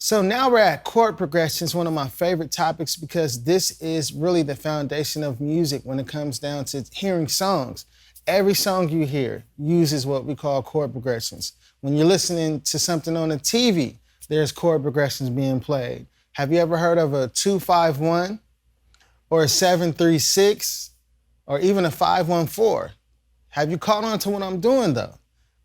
So now we're at chord progressions, one of my favorite topics because this is really the foundation of music when it comes down to hearing songs. Every song you hear uses what we call chord progressions. When you're listening to something on the TV, there's chord progressions being played. Have you ever heard of a 2-5-1 or a 7-3-6 or even a 5-1-4? Have you caught on to what I'm doing though?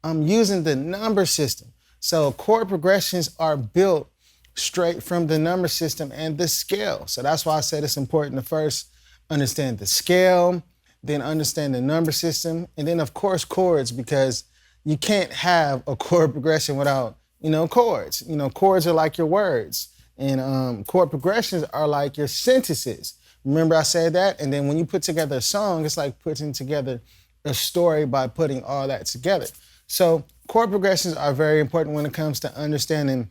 I'm using the number system. So chord progressions are built straight from the number system and the scale. So that's why I said it's important to first understand the scale, then understand the number system, and then of course chords, because you can't have a chord progression without, chords. Chords are like your words, and chord progressions are like your sentences. Remember I said that? And then when you put together a song, it's like putting together a story by putting all that together. So chord progressions are very important when it comes to understanding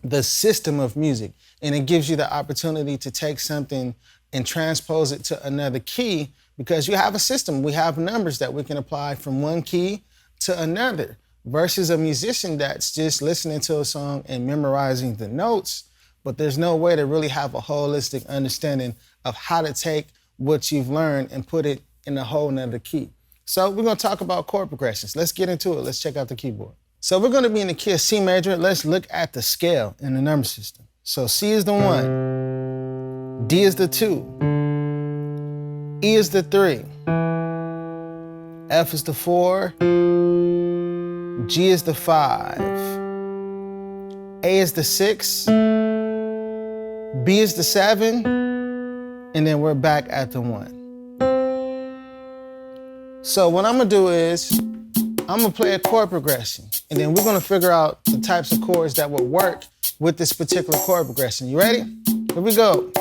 the system of music, and it gives you the opportunity to take something and transpose it to another key because you have a system. We have numbers that we can apply from one key to another versus a musician that's just listening to a song and memorizing the notes, but there's no way to really have a holistic understanding of how to take what you've learned and put it in a whole nother key. So we're gonna talk about chord progressions. Let's get into it. Let's check out the keyboard. So we're gonna be in the key of C major. Let's look at the scale in the number system. So C is the 1, D is the 2, E is the 3, F is the 4, G is the 5, A is the 6, B is the 7, and then we're back at the 1. So what I'm gonna do is, I'm gonna play a chord progression, and then we're gonna figure out the types of chords that will work with this particular chord progression. You ready? Here we go.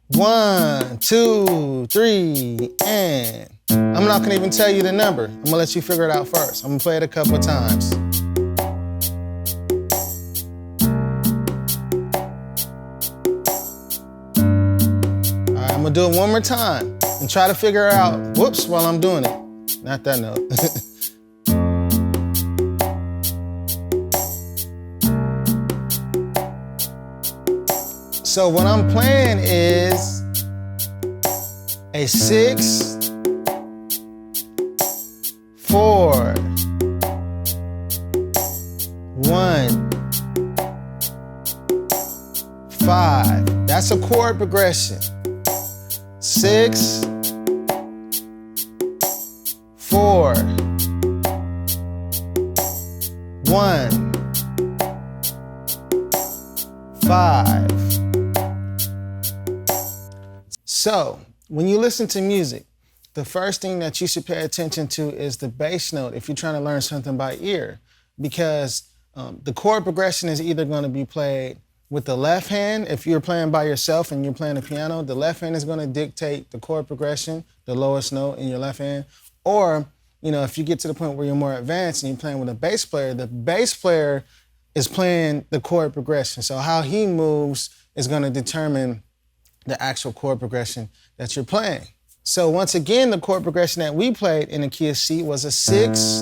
1, 2, 3, and I'm not gonna even tell you the number. I'm gonna let you figure it out first. I'm gonna play it a couple of times. All right, I'm gonna do it one more time and try to figure it out, whoops, while I'm doing it. Not that note. So what I'm playing is a 6, 4, 1, 5. That's a chord progression. 6, 4, 1, 5. So, when you listen to music, the first thing that you should pay attention to is the bass note if you're trying to learn something by ear, because the chord progression is either going to be played with the left hand. If you're playing by yourself and you're playing the piano, the left hand is going to dictate the chord progression, the lowest note in your left hand. Or, if you get to the point where you're more advanced and you're playing with a bass player, the bass player is playing the chord progression. So how he moves is going to determine the actual chord progression that you're playing. So once again, the chord progression that we played in the key of C was a 6,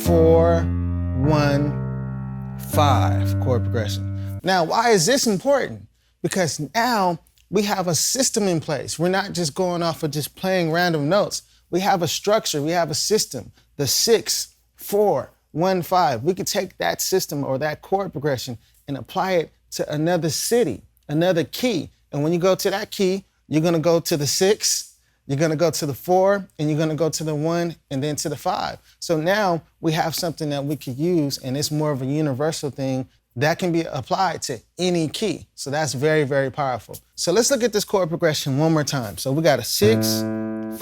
4, 1, 5 chord progression. Now, why is this important? Because now we have a system in place. We're not just going off of just playing random notes. We have a structure, we have a system. The 6, 4, 1, 5. We could take that system or that chord progression and apply it to another city, another key. And when you go to that key, you're gonna go to the 6, you're gonna go to the 4, and you're gonna go to the 1, and then to the 5. So now we have something that we could use, and it's more of a universal thing that can be applied to any key. So that's very, very powerful. So let's look at this chord progression one more time. So we got a 6,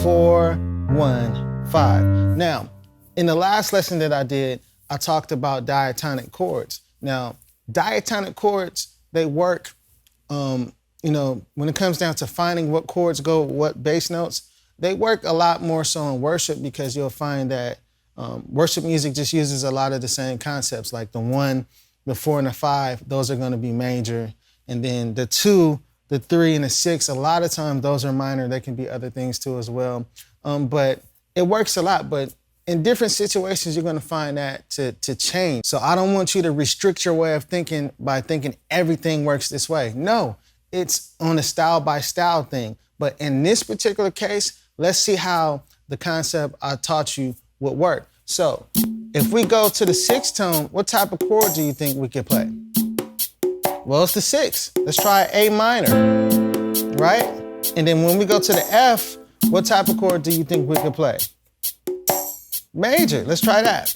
4, 1, 5. Now, in the last lesson that I did, I talked about diatonic chords. Now, diatonic chords, they work, when it comes down to finding what chords go with what bass notes, they work a lot more so in worship, because you'll find that worship music just uses a lot of the same concepts, like the 1, the 4, and the 5, those are gonna be major. And then the 2, the 3, and the 6, a lot of times those are minor. They can be other things too as well. But it works a lot. But in different situations, you're going to find that to change. So I don't want you to restrict your way of thinking by thinking everything works this way. No, it's on a style by style thing. But in this particular case, let's see how the concept I taught you would work. So if we go to the sixth tone, what type of chord do you think we could play? Well, it's the sixth. Let's try A minor, right? And then when we go to the F, what type of chord do you think we could play? Major. Let's try that.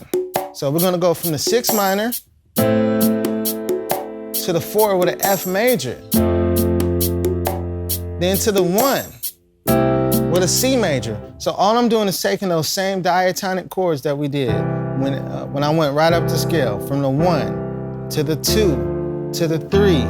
So we're gonna go from the 6 minor to the 4 with an F major. Then to the 1 with a C major. So all I'm doing is taking those same diatonic chords that we did when I went right up the scale, from the 1 to the 2 to the 3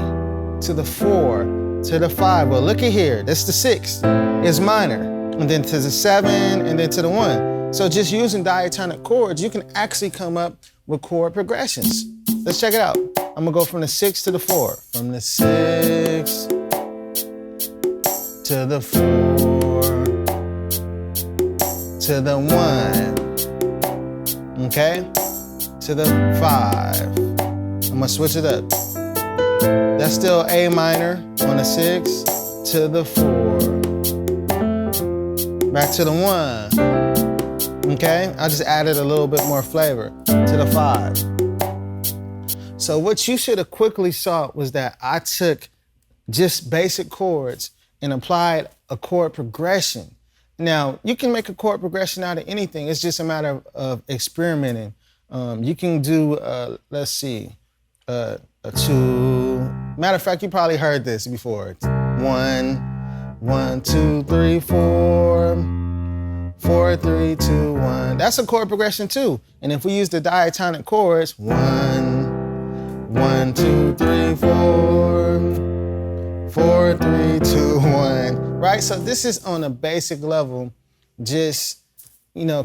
to the 4 to the 5. Well, look at here. That's the 6. It's minor. And then to the 7 and then to the 1. So just using diatonic chords, you can actually come up with chord progressions. Let's check it out. I'm gonna go from the 6 to the 4. From the 6 to the 4 to the 1, okay? To the 5. I'm gonna switch it up. That's still A minor on the 6 to the 4. Back to the 1. Okay, I just added a little bit more flavor to the 5. So what you should have quickly saw was that I took just basic chords and applied a chord progression. Now, you can make a chord progression out of anything. It's just a matter of experimenting. You can do, let's see, a 2. Matter of fact, you probably heard this before. 1, 1, 2, 3, 4. 4, 3, 2, 1. That's a chord progression too. And if we use the diatonic chords, 1, 1, 2, 3, 4, 4, 3, 2, 1. Right? So this is on a basic level, just,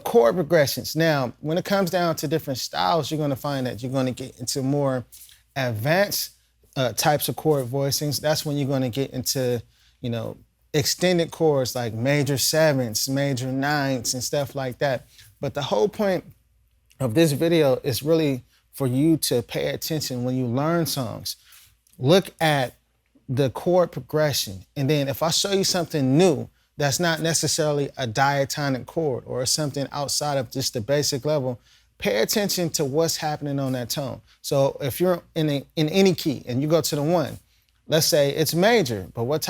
chord progressions. Now, when it comes down to different styles, you're going to find that you're going to get into more advanced types of chord voicings. That's when you're going to get into, extended chords like major 7ths, major 9ths, and stuff like that. But the whole point of this video is really for you to pay attention when you learn songs. Look at the chord progression. And then if I show you something new that's not necessarily a diatonic chord or something outside of just the basic level, pay attention to what's happening on that tone. So if you're in any key and you go to the 1, let's say it's major, but what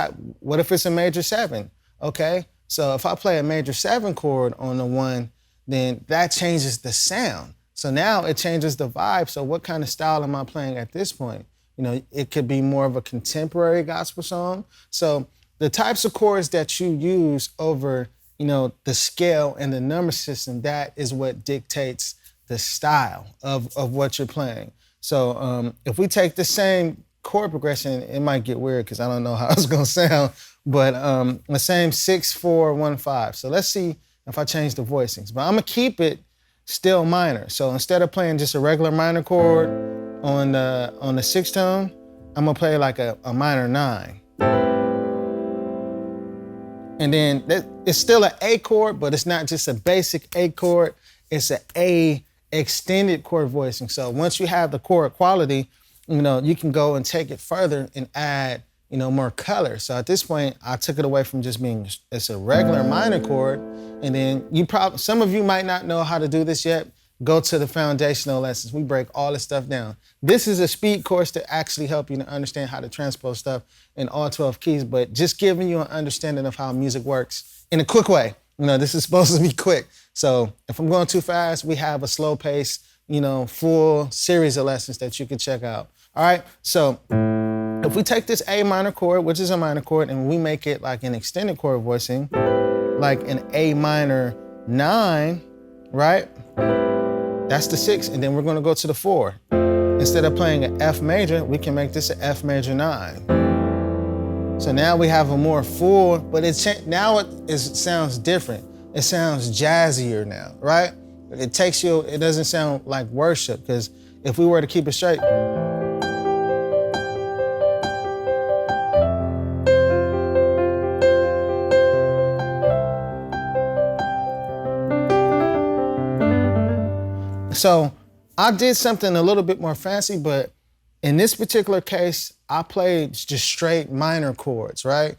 if it's a major 7? Okay, so if I play a major 7 chord on the 1, then that changes the sound. So now it changes the vibe. So what kind of style am I playing at this point? It could be more of a contemporary gospel song. So the types of chords that you use over, the scale and the number system, that is what dictates the style of what you're playing. So if we take the same chord progression, it might get weird because I don't know how it's gonna sound, but the same 6, 4, 1, 5. So let's see if I change the voicings, but I'm gonna keep it still minor. So instead of playing just a regular minor chord on the 6th tone, I'm gonna play like a minor 9. And then it's still an A chord, but it's not just a basic A chord, it's an A extended chord voicing. So once you have the chord quality, you can go and take it further and add, more color. So at this point, I took it away from just being, it's a regular minor chord. And then some of you might not know how to do this yet. Go to the foundational lessons. We break all this stuff down. This is a speed course to actually help you to understand how to transpose stuff in all 12 keys, but just giving you an understanding of how music works in a quick way. This is supposed to be quick. So if I'm going too fast, we have a slow pace, full series of lessons that you can check out. All right, so if we take this A minor chord, which is a minor chord, and we make it like an extended chord voicing, like an A minor 9, right? That's the 6, and then we're gonna go to the 4. Instead of playing an F major, we can make this an F major 9. So now we have a more full, but it sounds different. It sounds jazzier now, right? It doesn't sound like worship, because if we were to keep it straight, So I did something a little bit more fancy, but in this particular case, I played just straight minor chords, right?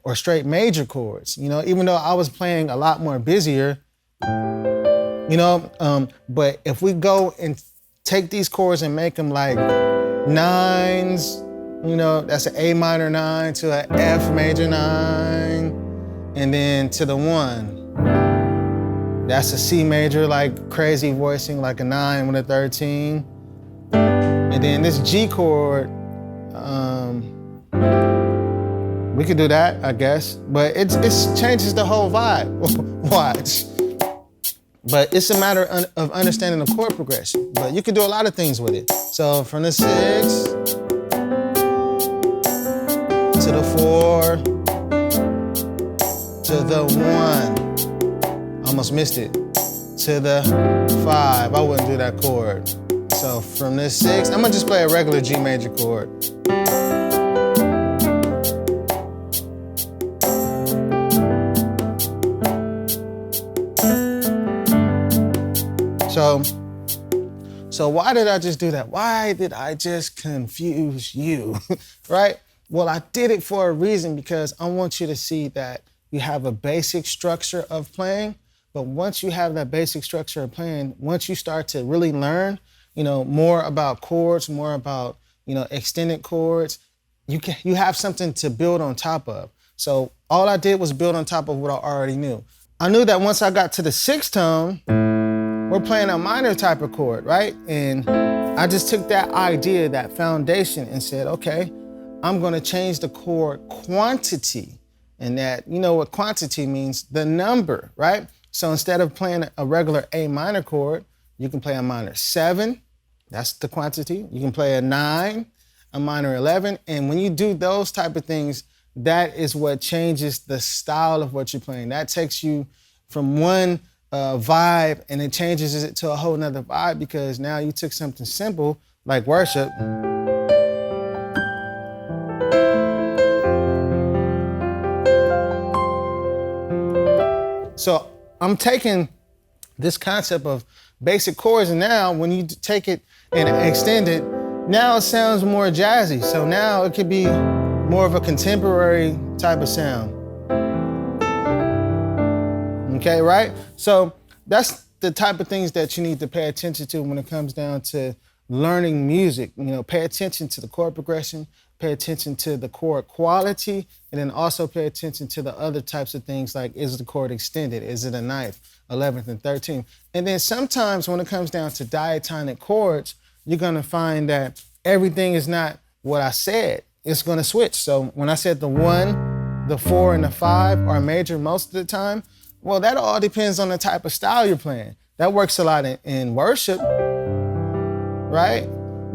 Or straight major chords, even though I was playing a lot more busier, but if we go and take these chords and make them like nines, that's an A minor 9 to an F major 9, and then to the 1. That's a C major, like crazy voicing, like a 9 with a 13. And then this G chord, we could do that, I guess, but it changes the whole vibe. Watch. But it's a matter of understanding the chord progression. But you can do a lot of things with it. So from the 6 to the 4 to the 1. Almost missed it. To the 5. I wouldn't do that chord. So from this 6, I'm gonna just play a regular G major chord. So why did I just do that? Why did I just confuse you, right? Well, I did it for a reason, because I want you to see that you have a basic structure of playing, but once you have that basic structure of playing, once you start to really learn, more about chords, more about, extended chords, you have something to build on top of. So all I did was build on top of what I already knew. I knew that once I got to the 6th tone, we're playing a minor type of chord, right? And I just took that idea, that foundation, and said, okay, I'm gonna change the chord quantity. And that, what quantity means? The number, right? So instead of playing a regular A minor chord, you can play a minor 7, that's the quantity. You can play a 9, a minor 11. And when you do those type of things, that is what changes the style of what you're playing. That takes you from one vibe, and it changes it to a whole nother vibe, because now you took something simple like worship so I'm taking this concept of basic chords, and now when you take it and extend it, now it sounds more jazzy. So now it could be more of a contemporary type of sound. Okay, right? So that's the type of things that you need to pay attention to when it comes down to learning music. Pay attention to the chord progression, pay attention to the chord quality, and then also pay attention to the other types of things, like, is the chord extended? Is it a 9th, 11th, and 13th? And then sometimes when it comes down to diatonic chords, you're gonna find that everything is not what I said. It's gonna switch. So when I said the 1, the 4, and the 5 are major most of the time, well, that all depends on the type of style you're playing. That works a lot in worship, right?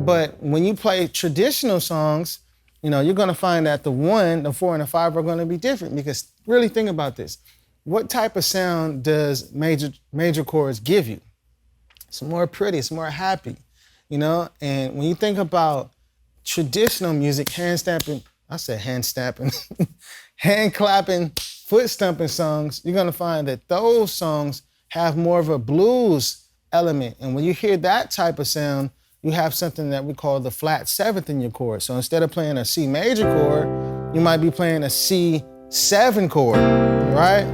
But when you play traditional songs, you're gonna find that the 1, the 4, and the 5 are gonna be different, because really think about this. What type of sound does major chords give you? It's more pretty, it's more happy, And when you think about traditional music, hand clapping, foot stomping songs, you're gonna find that those songs have more of a blues element. And when you hear that type of sound, you have something that we call the flat 7th in your chord. So instead of playing a C major chord, you might be playing a C7 chord, right?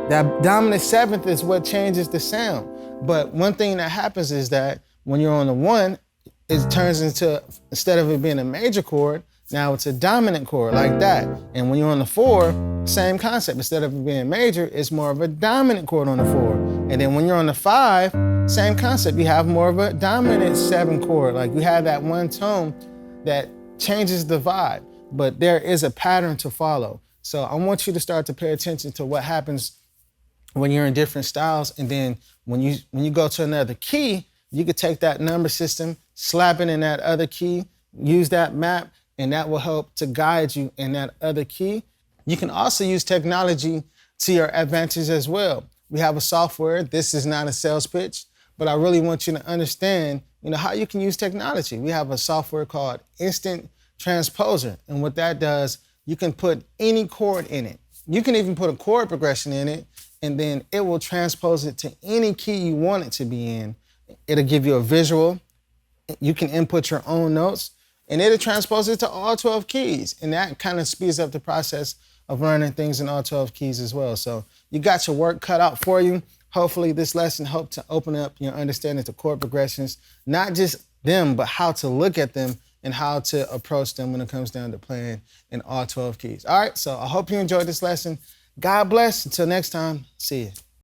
That dominant 7th is what changes the sound. But one thing that happens is that when you're on the 1, it turns into, instead of it being a major chord, now it's a dominant chord, like that. And when you're on the 4, same concept. Instead of it being major, it's more of a dominant chord on the 4. And then when you're on the 5, same concept. You have more of a dominant 7 chord. Like, you have that one tone that changes the vibe, but there is a pattern to follow. So I want you to start to pay attention to what happens when you're in different styles. And then when you go to another key, you could take that number system, slap it in that other key, use that map, and that will help to guide you in that other key. You can also use technology to your advantage as well. We have a software. This is not a sales pitch, but I really want you to understand, how you can use technology. We have a software called Instant Transposer, and what that does, you can put any chord in it. You can even put a chord progression in it, and then it will transpose it to any key you want it to be in. It'll give you a visual. You can input your own notes, and it'll transpose it to all 12 keys. And that kind of speeds up the process of learning things in all 12 keys as well. So you got your work cut out for you. Hopefully this lesson helped to open up your understanding to chord progressions, not just them, but how to look at them and how to approach them when it comes down to playing in all 12 keys. All right, so I hope you enjoyed this lesson. God bless. Until next time, see you.